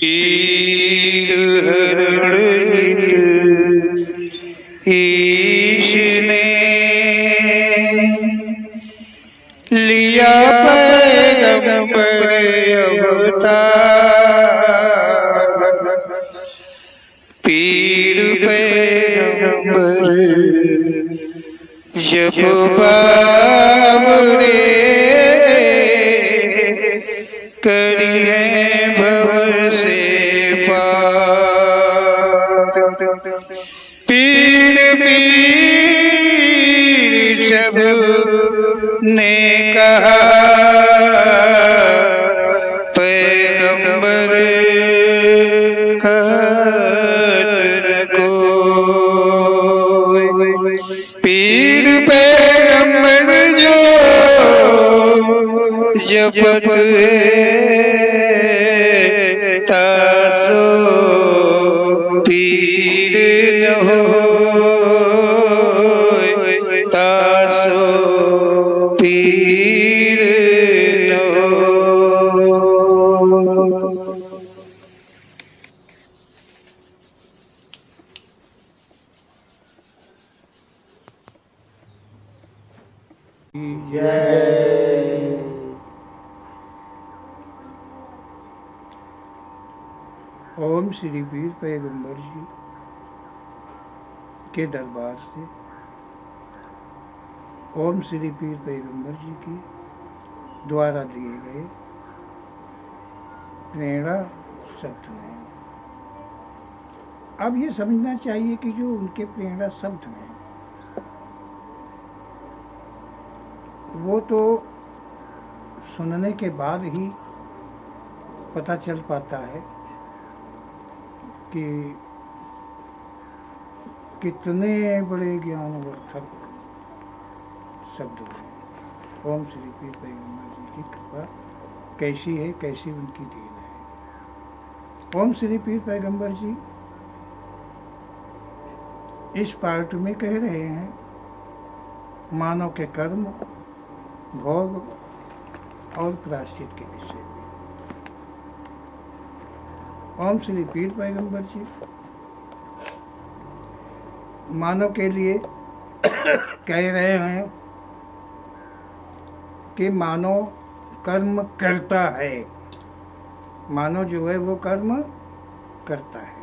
पीर हरण ईश ने लिया पैगंबर अवतार। पीर पैगंबर जब बाबरे करी है भव से पार। पीर पीर सब ने कहा पैगंबर कहत न कोई। पीर पैगंबर जो जपत है तासो पीर न होय, तासो पीर न होय। जय। ओम श्री पीर पैगंबर जी के दरबार से ओम श्री पीर पैगंबर जी की द्वारा दिए गए प्रेरणा शब्द हैं। अब ये समझना चाहिए कि जो उनके प्रेरणा शब्द हैं वो तो सुनने के बाद ही पता चल पाता है कि कितने बड़े ज्ञानवर्धक शब्द हैं। ओम श्री पीर पैगंबर जी की कृपा कैसी है, कैसी उनकी देन है। ओम श्री पीर पैगंबर जी इस पार्ट में कह रहे हैं मानव के कर्म, भोग और प्रायश्चित के विषय में। ओम श्री पीर पैगंबर जी मानव के लिए कह रहे हैं कि मानव कर्म करता है। मानव जो है वो कर्म करता है।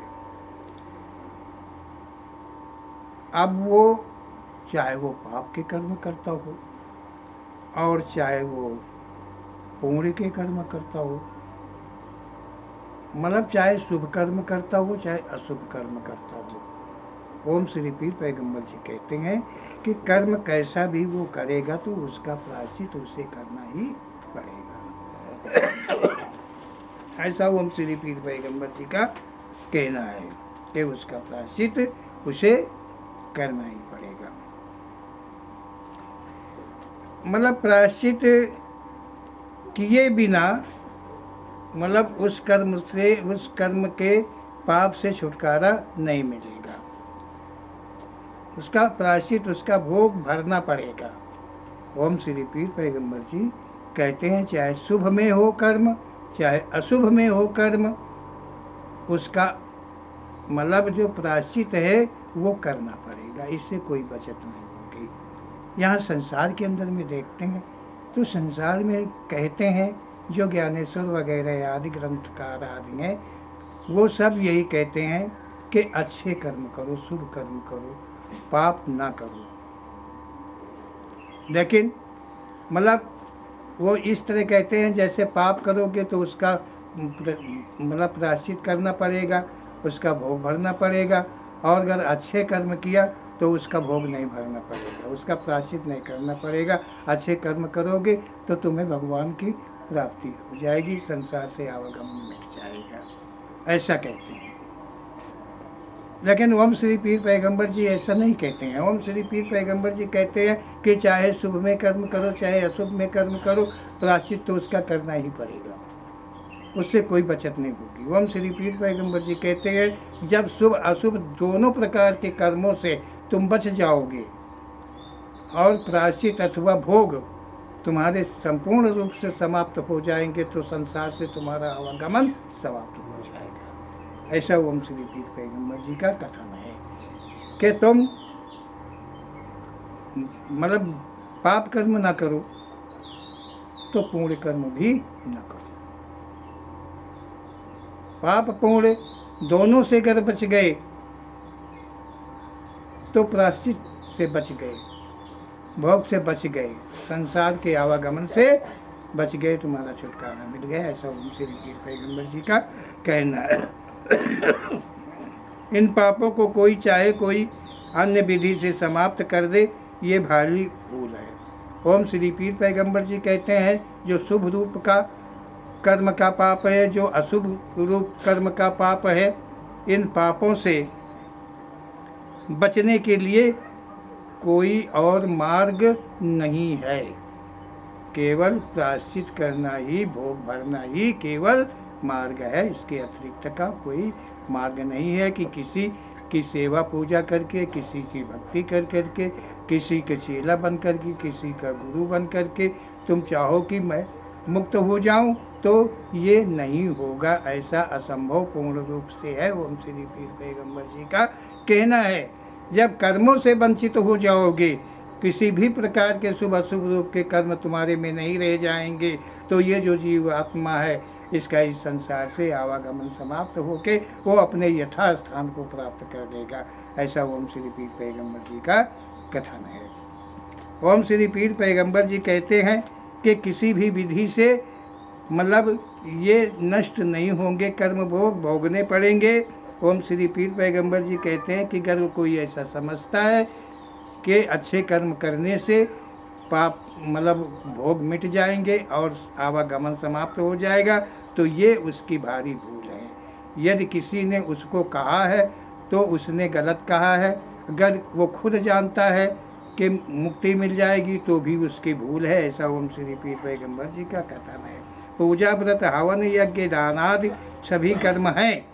अब वो चाहे वो पाप के कर्म करता हो और चाहे वो पुण्य के कर्म करता हो, मतलब चाहे शुभ कर्म करता हो चाहे अशुभ कर्म करता हो। ओम श्री पीर पैगंबर जी कहते हैं कि कर्म कैसा भी वो करेगा तो उसका प्रायश्चित उसे करना ही पड़ेगा। ऐसा ओम श्री पीर पैगंबर जी का कहना है कि उसका प्रायश्चित उसे करना ही पड़ेगा। मतलब प्रायश्चित किए बिना मतलब उस कर्म के पाप से छुटकारा नहीं मिलेगा। उसका प्रायश्चित, उसका भोग भरना पड़ेगा। ओम श्री पीर पैगंबर जी कहते हैं चाहे शुभ में हो कर्म चाहे अशुभ में हो कर्म, उसका मतलब जो प्रायश्चित है वो करना पड़ेगा। इससे कोई बचत नहीं होगी। यहाँ संसार के अंदर में देखते हैं तो संसार में कहते हैं जो ज्ञानेश्वर वगैरह आदि ग्रंथकार आदि हैं वो सब यही कहते हैं कि अच्छे कर्म करो, शुभ कर्म करो, पाप ना करो। लेकिन मतलब वो इस तरह कहते हैं जैसे पाप करोगे तो उसका मतलब प्रायश्चित करना पड़ेगा, उसका भोग भरना पड़ेगा, और अगर अच्छे कर्म किया तो उसका भोग नहीं भरना पड़ेगा, उसका प्रायश्चित नहीं करना पड़ेगा। अच्छे कर्म करोगे तो तुम्हें भगवान की प्राप्ति हो जाएगी, संसार से आवागमन मिट जाएगा, ऐसा कहते हैं। लेकिन ओम श्री पीर पैगंबर जी ऐसा नहीं कहते हैं। ओम श्री पीर पैगंबर जी कहते हैं कि चाहे शुभ में कर्म करो चाहे अशुभ में कर्म करो, प्रायश्चित तो उसका करना ही पड़ेगा, उससे कोई बचत नहीं होगी। ओम श्री पीर पैगंबर जी कहते हैं जब शुभ अशुभ दोनों प्रकार के कर्मों से तुम बच जाओगे और प्रायश्चित अथवा भोग तुम्हारे संपूर्ण रूप से समाप्त हो जाएंगे तो संसार से तुम्हारा आवागमन समाप्त हो जाएगा। ऐसा ओम श्री पीर पैगंबर जी का कथन है कि तुम मतलब पाप कर्म ना करो तो पुण्य कर्म भी ना करो। पाप पुण्य दोनों से अगर बच गए तो प्रायश्चित से बच गए, भोग से बच गए, संसार के आवागमन से बच गए, तुम्हारा छुटकारा मिल गया। ऐसा ओम श्री पीर पैगंबर जी का कहना है। इन पापों को कोई चाहे कोई अन्य विधि से समाप्त कर दे, ये भारी भूल है। ओम श्री पीर पैगंबर जी कहते हैं जो शुभ रूप का कर्म का पाप है, जो अशुभ रूप कर्म का पाप है, इन पापों से बचने के लिए कोई और मार्ग नहीं है। केवल प्रायश्चित करना ही, भोग भरना ही केवल मार्ग है। इसके अतिरिक्त का कोई मार्ग नहीं है कि किसी की सेवा पूजा करके, किसी की भक्ति कर करके, किसी के चेला बन करके, किसी का गुरु बन करके तुम चाहो कि मैं मुक्त हो जाऊं, तो ये नहीं होगा। ऐसा असंभव पूर्ण रूप से है। ओम श्री पीर पैगंबर जी का कहना है जब कर्मों से वंचित हो जाओगे, किसी भी प्रकार के शुभ अशुभ रूप के कर्म तुम्हारे में नहीं रह जाएंगे, तो ये जो जीव आत्मा है इसका इस संसार से आवागमन समाप्त होके वो अपने यथा स्थान को प्राप्त कर लेगा। ऐसा ओम श्री पीर पैगंबर जी का कथन है। ओम श्री पीर पैगंबर जी कहते हैं कि किसी भी विधि से मतलब ये नष्ट नहीं होंगे, कर्म भोग भोगने पड़ेंगे। ओम श्री पीर पैगंबर जी कहते हैं कि अगर कोई ऐसा समझता है कि अच्छे कर्म करने से पाप मतलब भोग मिट जाएंगे और आवागमन समाप्त हो जाएगा, तो ये उसकी भारी भूल है। यदि किसी ने उसको कहा है तो उसने गलत कहा है। अगर वो खुद जानता है कि मुक्ति मिल जाएगी तो भी उसकी भूल है। ऐसा ओम श्री पीर पैगंबर जी का कथन है। पूजा व्रत हवन यज्ञ दान आदि सभी कर्म हैं,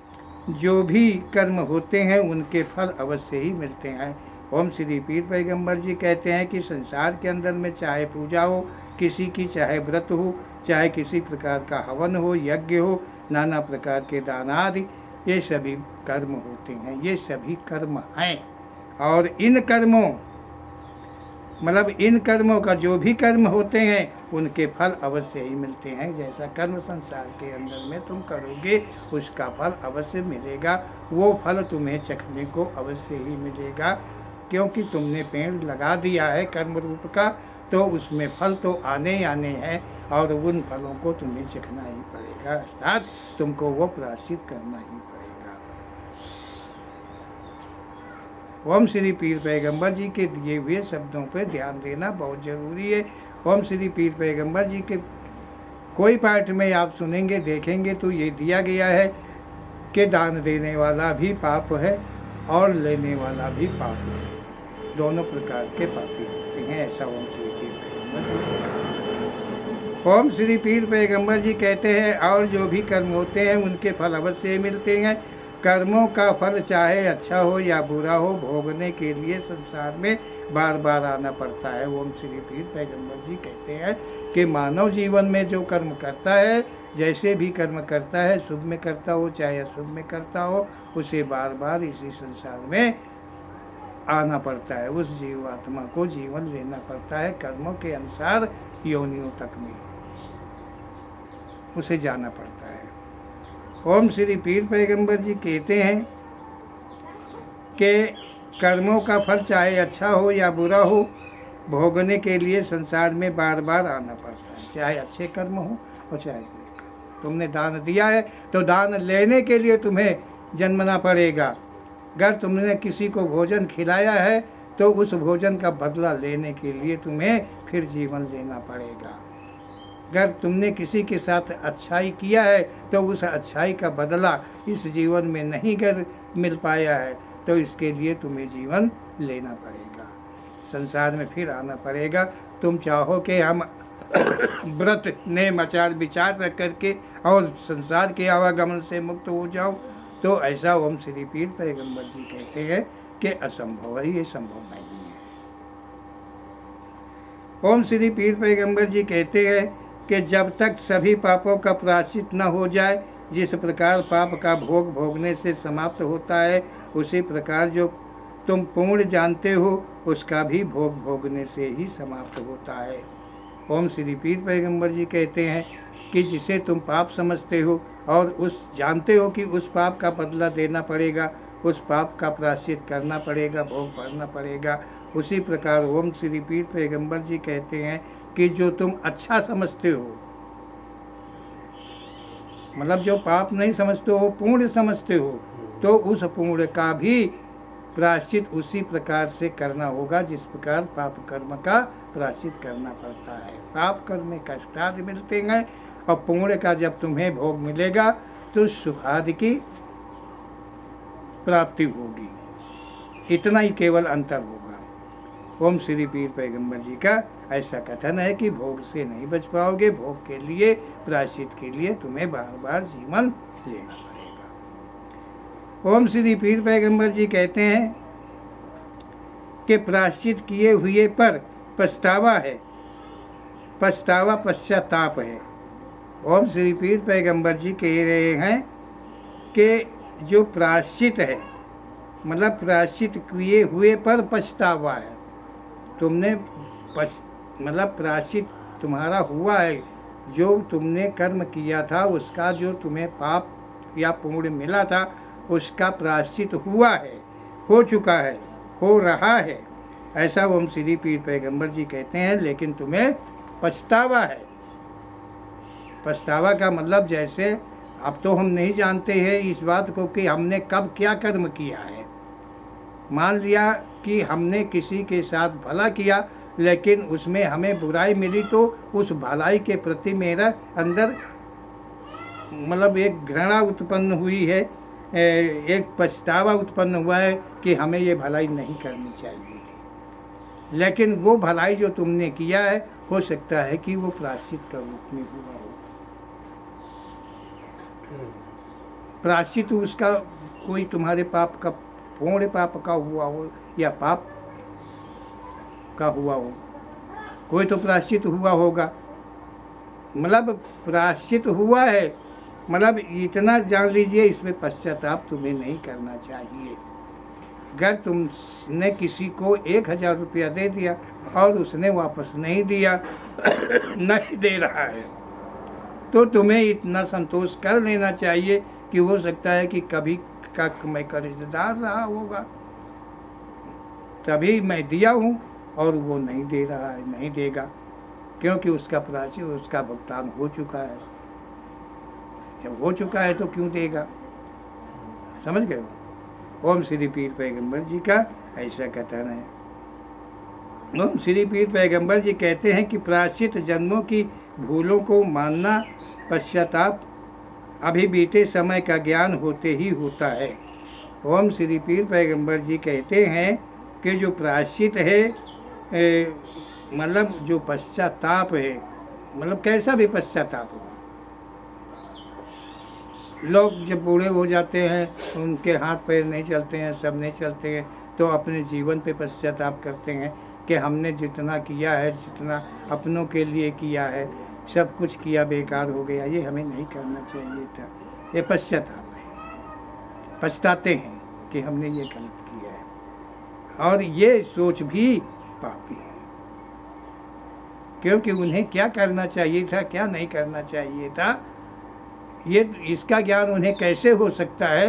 जो भी कर्म होते हैं उनके फल अवश्य ही मिलते हैं। ओम श्री पीर पैगंबर जी कहते हैं कि संसार के अंदर में चाहे पूजा हो किसी की, चाहे व्रत हो, चाहे किसी प्रकार का हवन हो, यज्ञ हो, नाना प्रकार के दान आदि, ये सभी कर्म होते हैं, ये सभी कर्म हैं। और इन कर्मों मतलब इन कर्मों का जो भी कर्म होते हैं उनके फल अवश्य ही मिलते हैं। जैसा कर्म संसार के अंदर में तुम करोगे उसका फल अवश्य मिलेगा। वो फल तुम्हें चखने को अवश्य ही मिलेगा, क्योंकि तुमने पेड़ लगा दिया है कर्म रूप का, तो उसमें फल तो आने ही आने हैं और उन फलों को तुम्हें चखना ही पड़ेगा, अर्थात तुमको वो प्रायश्चित करना ही पड़ेगा। ओम श्री पीर पैगंबर जी के दिए हुए शब्दों पर ध्यान देना बहुत ज़रूरी है। ओम श्री पीर पैगंबर जी के कोई पाठ में आप सुनेंगे देखेंगे तो ये दिया गया है कि दान देने वाला भी पाप है और लेने वाला भी पाप है, दोनों प्रकार के पापी होते हैं। ऐसा ओम श्री पीर पैगंबर जी। ओम श्री पीर पैगंबर जी कहते हैं और जो भी कर्म होते हैं उनके फल अवश्य मिलते हैं। कर्मों का फल चाहे अच्छा हो या बुरा हो, भोगने के लिए संसार में बार बार आना पड़ता है। ओम श्री पीर पैगंबर जी कहते हैं कि मानव जीवन में जो कर्म करता है, जैसे भी कर्म करता है, शुभ में करता हो चाहे अशुभ में करता हो, उसे बार बार इसी संसार में आना पड़ता है। उस जीवात्मा को जीवन लेना पड़ता है, कर्मों के अनुसार योनियों तक में उसे जाना पड़ता है। ओम श्री पीर पैगंबर जी कहते हैं कि कर्मों का फल चाहे अच्छा हो या बुरा हो, भोगने के लिए संसार में बार बार आना पड़ता है, चाहे अच्छे कर्म हो और चाहे बुरे कर्म। तुमने दान दिया है तो दान लेने के लिए तुम्हें जन्मना पड़ेगा। अगर तुमने किसी को भोजन खिलाया है तो उस भोजन का बदला लेने के लिए तुम्हें फिर जीवन लेना पड़ेगा। अगर तुमने किसी के साथ अच्छाई किया है तो उस अच्छाई का बदला इस जीवन में नहीं कर मिल पाया है तो इसके लिए तुम्हें जीवन लेना पड़ेगा, संसार में फिर आना पड़ेगा। तुम चाहो कि हम व्रत नेम आचार विचार रख करके और संसार के आवागमन से मुक्त हो जाओ, तो ऐसा ओम श्री पीर पैगंबर जी कहते हैं कि असंभव है, ये संभव नहीं है। ओम श्री पीर पैगंबर जी कहते हैं कि जब तक सभी पापों का प्रायश्चित न हो जाए, जिस प्रकार पाप का भोग भोगने से समाप्त होता है, उसी प्रकार जो तुम पुण्य जानते हो उसका भी भोग भोगने से ही समाप्त होता है। ओम श्री पीर पैगंबर जी कहते हैं कि जिसे तुम पाप समझते हो और उस जानते हो कि उस पाप का बदला देना पड़ेगा, उस पाप का प्रायश्चित करना पड़ेगा, भोग भरना पड़ेगा, उसी प्रकार ओम श्री पीर पैगंबर जी कहते हैं कि जो तुम अच्छा समझते हो, मतलब जो पाप नहीं समझते हो, पुण्य समझते हो, तो उस पुण्य का भी प्रायश्चित उसी प्रकार से करना होगा जिस प्रकार पाप कर्म का प्रायश्चित करना पड़ता है। पाप कर्म में कष्टादि मिलते हैं और पुण्य का जब तुम्हें भोग मिलेगा तो सुखादि की प्राप्ति होगी। इतना ही केवल अंतर होगा। ओम श्री पीर पैगंबर जी का ऐसा कथन है कि भोग से नहीं बच पाओगे, भोग के लिए, प्रायश्चित के लिए तुम्हें बार बार जीवन लेना पड़ेगा। ओम श्री पीर पैगंबर जी कहते हैं कि प्रायश्चित किए हुए पर पछतावा है, पछतावा पश्चाताप है। ओम श्री पीर पैगंबर जी कह रहे हैं कि जो प्रायश्चित है, मतलब प्रायश्चित किए हुए पर पछतावा है। तुमने मतलब प्रायश्चित तुम्हारा हुआ है, जो तुमने कर्म किया था उसका जो तुम्हें पाप या पुण्य मिला था उसका प्रायश्चित हुआ है, हो चुका है, हो रहा है, ऐसा ओम श्री पीर पैगंबर जी कहते हैं। लेकिन तुम्हें पछतावा है। पछतावा का मतलब जैसे अब तो हम नहीं जानते हैं इस बात को कि हमने कब क्या कर्म किया है। मान लिया कि हमने किसी के साथ भला किया लेकिन उसमें हमें बुराई मिली, तो उस भलाई के प्रति मेरा अंदर मतलब एक घृणा उत्पन्न हुई है, एक पछतावा उत्पन्न हुआ है कि हमें ये भलाई नहीं करनी चाहिए थी। लेकिन वो भलाई जो तुमने किया है हो सकता है कि वो प्रायश्चित का रूप में हुआ हो। प्रायश्चित उसका कोई तुम्हारे पाप का, पुण्य पाप का हुआ हो या पाप का हुआ हो, कोई तो प्रायश्चित हुआ होगा। मतलब प्रायश्चित हुआ है, मतलब इतना जान लीजिए इसमें पश्चाताप तुम्हें नहीं करना चाहिए। अगर तुमने किसी को 1000 रुपया दे दिया और उसने वापस नहीं दिया नहीं दे रहा है, तो तुम्हें इतना संतोष कर लेना चाहिए कि हो सकता है कि कभी का मैं कर्जदार रहा होगा, तभी मैं दिया हूँ और वो नहीं दे रहा है, नहीं देगा, क्योंकि उसका प्रायश्चित, उसका भुगतान हो चुका है। जब हो चुका है तो क्यों देगा? समझ गए हो? ओम श्री पीर पैगंबर जी का ऐसा कथन है। ओम श्री पीर पैगंबर जी कहते हैं कि प्रायश्चित जन्मों की भूलों को मानना, पश्चाताप अभी बीते समय का ज्ञान होते ही होता है। ओम श्री पीर पैगंबर जी कहते हैं कि जो प्रायश्चित है, मतलब जो पश्चाताप है, मतलब कैसा भी पश्चाताप हो। लोग जब बूढ़े हो जाते हैं, उनके हाथ पैर नहीं चलते हैं, सब नहीं चलते हैं, तो अपने जीवन पे पश्चाताप करते हैं कि हमने जितना किया है, जितना अपनों के लिए किया है, सब कुछ किया बेकार हो गया, ये हमें नहीं करना चाहिए था। ये पश्चाताप है, पछताते हैं कि हमने ये गलत किया है। और ये सोच भी पापी है, क्योंकि उन्हें क्या करना चाहिए था, क्या नहीं करना चाहिए था, ये इसका ज्ञान उन्हें कैसे हो सकता है,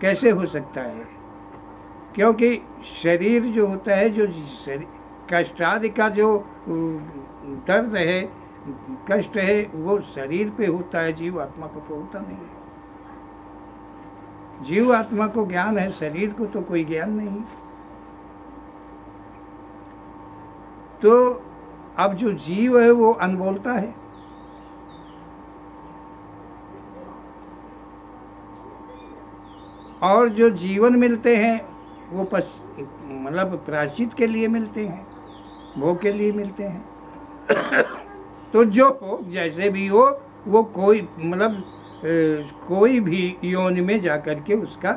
कैसे हो सकता है? क्योंकि शरीर जो होता है, जो कष्टादि का जो दर्द है, कष्ट है, वो शरीर पे होता है, जीव आत्मा को तो होता नहीं है। जीव आत्मा को ज्ञान है, शरीर को तो कोई ज्ञान नहीं। तो अब जो जीव है वो अनबोलता है, और जो जीवन मिलते हैं वो मतलब प्रायश्चित के लिए मिलते हैं, भोग के लिए मिलते हैं। तो जो हो, जैसे भी हो, वो कोई मतलब कोई भी योनि में जा कर के उसका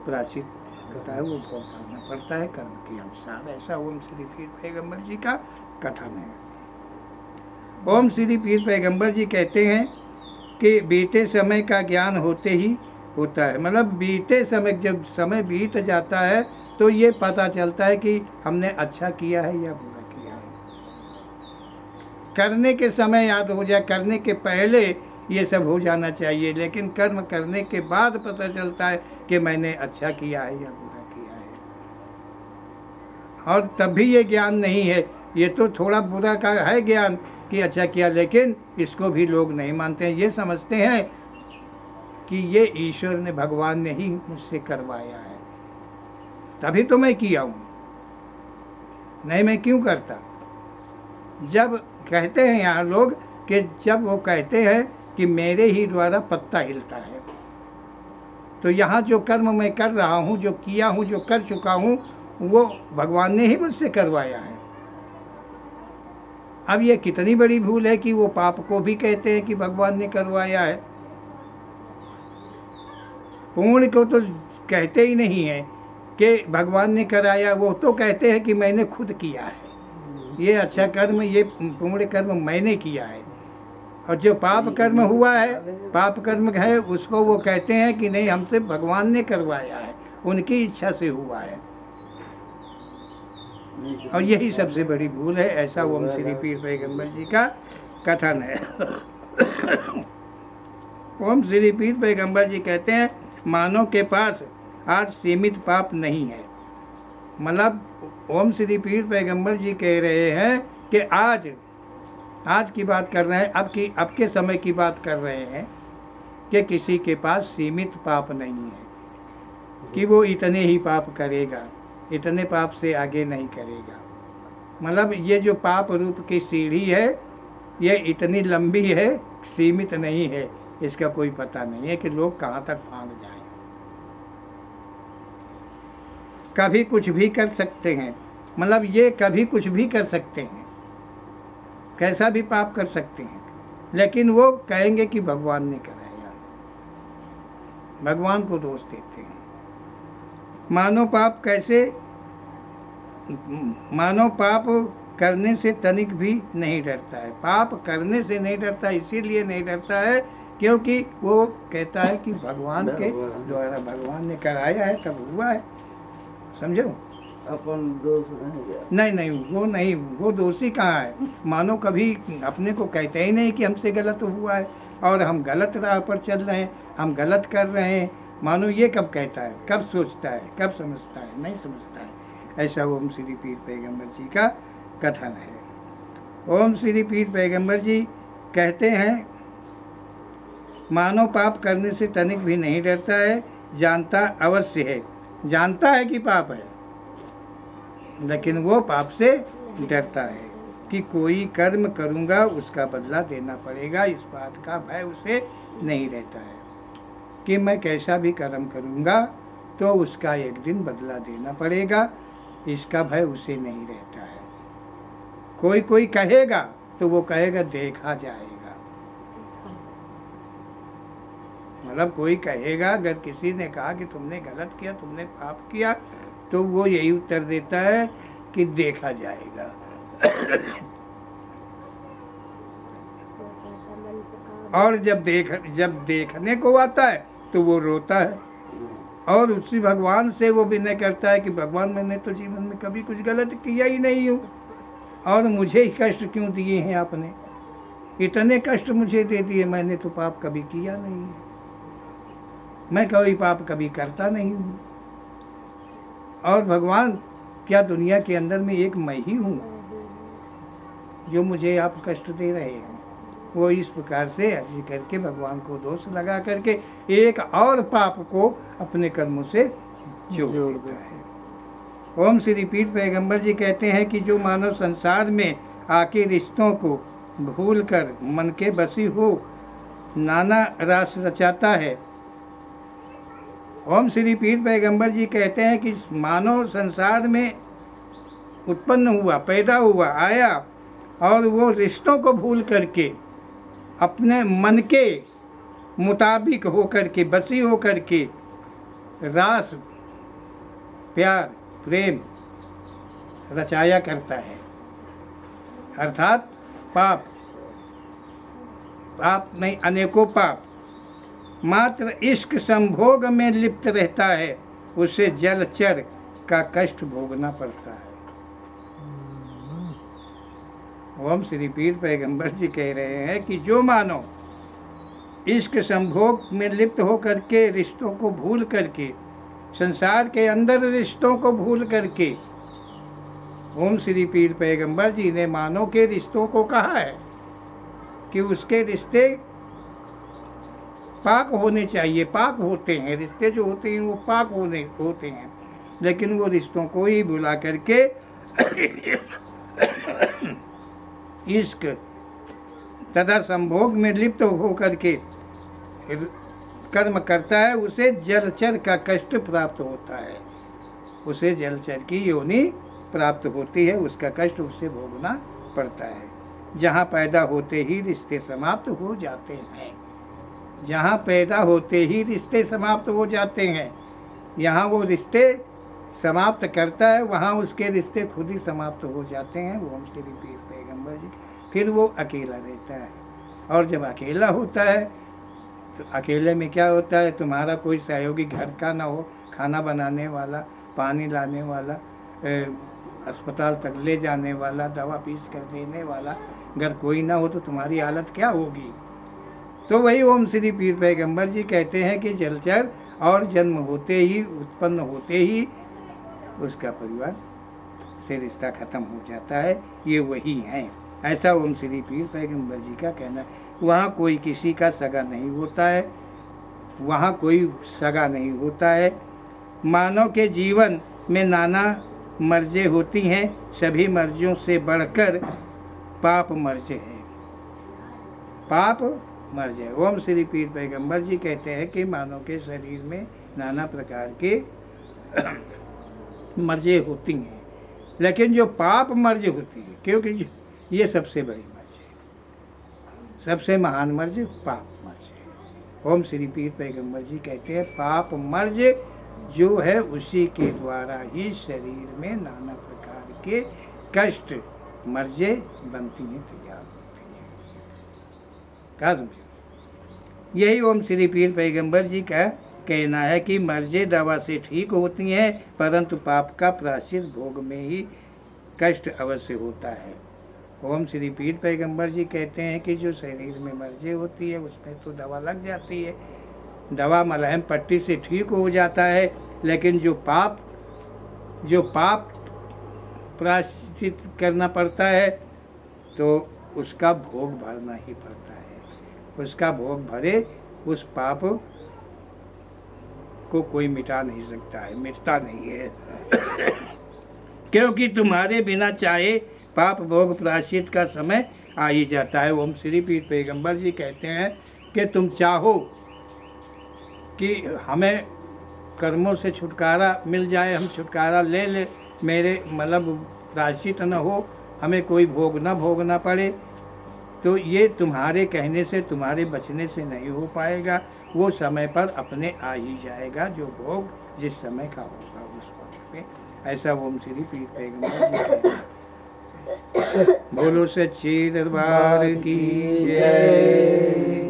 प्रायश्चित होता है, वो भोग करना पड़ता है कर्म के अनुसार। ऐसा ओम श्री पीर पैगंबर जी का कथन है। ओम श्री पीर पैगंबर जी कहते हैं कि बीते समय का ज्ञान होते ही होता है। मतलब बीते समय, जब समय बीत जाता है तो ये पता चलता है कि हमने अच्छा किया है या बुरा किया है। करने के समय याद हो जाए, करने के पहले ये सब हो जाना चाहिए, लेकिन कर्म करने के बाद पता चलता है कि मैंने अच्छा किया है या बुरा किया है। और तब भी ये ज्ञान नहीं है, ये तो थोड़ा बुरा का है ज्ञान कि अच्छा किया, लेकिन इसको भी लोग नहीं मानते हैं। ये समझते हैं कि ये ईश्वर ने, भगवान ने ही मुझसे करवाया है, तभी तो मैं किया हूँ, नहीं मैं क्यों करता। जब कहते हैं यहाँ लोग कि जब वो कहते हैं कि मेरे ही द्वारा पत्ता हिलता है, तो यहाँ जो कर्म मैं कर रहा हूँ, जो किया हूँ, जो कर चुका हूँ, वो भगवान ने ही मुझसे करवाया है। अब ये कितनी बड़ी भूल है कि वो पाप को भी कहते हैं कि भगवान ने करवाया है, पुण्य को तो कहते ही नहीं है कि भगवान ने कराया, वो तो कहते हैं कि मैंने खुद किया है, ये अच्छा कर्म, ये पुण्य कर्म मैंने किया है। और जो पाप कर्म हुआ है, पाप कर्म है, उसको वो कहते हैं कि नहीं हमसे भगवान ने करवाया है, उनकी इच्छा से हुआ है। और यही सबसे बड़ी भूल है। ऐसा ओम श्री पीर पैगंबर जी का कथन है। ओम श्री पीर पैगंबर जी कहते हैं मानव के पास आज सीमित पाप नहीं है। मतलब ओम श्री पीर पैगंबर जी कह रहे हैं कि आज की बात कर रहे हैं, अब के समय की बात कर रहे हैं कि किसी के पास सीमित पाप नहीं है कि वो इतने ही पाप करेगा, इतने पाप से आगे नहीं करेगा। मतलब ये जो पाप रूप की सीढ़ी है, ये इतनी लंबी है, सीमित नहीं है, इसका कोई पता नहीं है कि लोग कहाँ तक फांद जाएं। कभी कुछ भी कर सकते हैं, मतलब ये कभी कुछ भी कर सकते हैं, कैसा भी पाप कर सकते हैं, लेकिन वो कहेंगे कि भगवान ने कराया, भगवान को दोष देते हैं। मानव पाप करने से तनिक भी नहीं डरता है। पाप करने से नहीं डरता, इसीलिए नहीं डरता है क्योंकि वो कहता है कि भगवान के द्वारा, भगवान ने कराया है तब हुआ है। समझो, अपन दोष नहीं, वो दोषी कहाँ है। मानो कभी अपने को कहते ही नहीं कि हमसे गलत हुआ है और हम गलत राह पर चल रहे हैं, हम गलत कर रहे हैं। मानो ये कब कहता है, कब सोचता है, कब समझता है, नहीं समझता है। ऐसा ओम श्री पीर पैगंबर जी का कथन है। ओम श्री पीर पैगंबर जी कहते हैं मानव पाप करने से तनिक भी नहीं डरता है, जानता अवश्य है, जानता है कि पाप है, लेकिन वो पाप से डरता है कि कोई कर्म करूँगा उसका बदला देना पड़ेगा। इस बात का भय उसे नहीं रहता है कि मैं कैसा भी कर्म करूँगा तो उसका एक दिन बदला देना पड़ेगा, इसका भय उसे नहीं रहता है। कोई कहेगा तो वो कहेगा देखा जाएगा। मतलब कोई कहेगा, अगर किसी ने कहा कि तुमने गलत किया, तुमने पाप किया, तो वो यही उत्तर देता है कि देखा जाएगा। और जब देखने को आता है तो वो रोता है और उसी भगवान से वो विनय करता है कि भगवान मैंने तो जीवन में कभी कुछ गलत किया ही नहीं हूँ और मुझे ही कष्ट क्यों दिए हैं आपने, इतने कष्ट मुझे दे दिए, मैंने तो पाप कभी किया नहीं है, मैं कोई पाप कभी करता नहीं हूँ। और भगवान क्या दुनिया के अंदर में एक मैं ही हूँ जो मुझे आप कष्ट दे रहे हैं। वो इस प्रकार से अर्जी करके भगवान को दोष लगा करके एक और पाप को अपने कर्मों से जोड़ देता है। ओम श्री पीर पैगंबर जी कहते हैं कि जो मानव संसार में आके रिश्तों को भूल कर मन के बसी हो नाना रास रचाता है। ओम श्री पीर पैगंबर जी कहते हैं कि मानव संसार में उत्पन्न हुआ, पैदा हुआ, आया और वो रिश्तों को भूल करके अपने मन के मुताबिक होकर के, बसी होकर के रास, प्यार, प्रेम रचाया करता है। अर्थात पाप नहीं, अनेकों पाप। मात्र इश्क संभोग में लिप्त रहता है, उसे जलचर का कष्ट भोगना पड़ता है। ओम श्री पीर पैगंबर जी कह रहे हैं कि जो मानो इश्क संभोग में लिप्त होकर के, रिश्तों को भूल करके, संसार के अंदर रिश्तों को भूल करके, ओम श्री पीर पैगंबर जी ने मानव के रिश्तों को कहा है कि उसके रिश्ते पाक होने चाहिए। पाक होते हैं रिश्ते, जो होते हैं वो पाक होते हैं, लेकिन वो रिश्तों को ही भुला करके इश्क तथा संभोग में लिप्त होकर के कर्म करता है, उसे जलचर का कष्ट प्राप्त होता है। उसे जलचर की योनि प्राप्त होती है, उसका कष्ट उसे भोगना पड़ता है। जहाँ पैदा होते ही रिश्ते समाप्त हो जाते हैं, जहाँ पैदा होते ही रिश्ते समाप्त हो जाते हैं, यहाँ वो रिश्ते समाप्त करता है, वहाँ उसके रिश्ते खुद ही समाप्त हो जाते हैं। ओम श्री पीर पैगंबर जी। फिर वो अकेला रहता है, और जब अकेला होता है तो अकेले में क्या होता है, तुम्हारा कोई सहयोगी घर का ना हो, खाना बनाने वाला, पानी लाने वाला, अस्पताल तक ले जाने वाला, दवा पीस कर देने वाला अगर कोई ना हो तो तुम्हारी हालत क्या होगी। तो वही ओम श्री पीर पैगंबर जी कहते हैं कि जलचर और जन्म होते ही, उत्पन्न होते ही उसका परिवार से रिश्ता खत्म हो जाता है। ये वही हैं, ऐसा ओम श्री पीर पैगंबर जी का कहना है। वहाँ कोई किसी का सगा नहीं होता है, वहाँ कोई सगा नहीं होता है। मानव के जीवन में नाना मर्ज़ें होती हैं, सभी मर्ज़ों से बढ़कर पाप मर्ज़ है। पाप मर्ज़ है। ओम श्री पीर पैगंबर जी कहते हैं कि मानव के शरीर में नाना प्रकार के मर्ज़ें होती हैं, लेकिन जो पाप मर्ज़ होती है, क्योंकि ये सबसे बड़ी मर्ज़ है, सबसे महान मर्ज़ पाप मर्ज़ है। ओम श्री पीर पैगंबर जी कहते हैं पाप मर्ज़ जो है उसी के द्वारा ही शरीर में नाना प्रकार के कष्ट मर्ज़ें बनती हैं, तैयार होती हैं। क्या समझे? यही ओम श्री पीर पैगंबर जी का कहना है कि मर्ज़ें दवा से ठीक होती हैं, परंतु पाप का प्रायश्चित भोग में ही कष्ट अवश्य होता है। ओम श्री पीर पैगंबर जी कहते हैं कि जो शरीर में मर्ज़ें होती है उसमें तो दवा लग जाती है, दवा मलहम पट्टी से ठीक हो जाता है, लेकिन जो पाप प्रायश्चित करना पड़ता है तो उसका भोग भरना ही पड़ता है। उसका भोग भरे, उस पाप को कोई मिटा नहीं सकता है, मिटता नहीं है क्योंकि तुम्हारे बिना चाहे पाप भोग प्रायश्चित का समय आ ही जाता है। ओम श्री पीर पैगंबर जी कहते हैं कि तुम चाहो कि हमें कर्मों से छुटकारा मिल जाए, हम छुटकारा ले ले, मेरे मतलब प्रायश्चित न हो, हमें कोई भोग न भोगना पड़े, तो ये तुम्हारे कहने से, तुम्हारे बचने से नहीं हो पाएगा। वो समय पर अपने आ ही जाएगा, जो भोग जिस समय का होगा उस वक्त पे। ऐसा ओम श्री पीर पैगंबर जी। बोलो सच्चे दरबार की जय।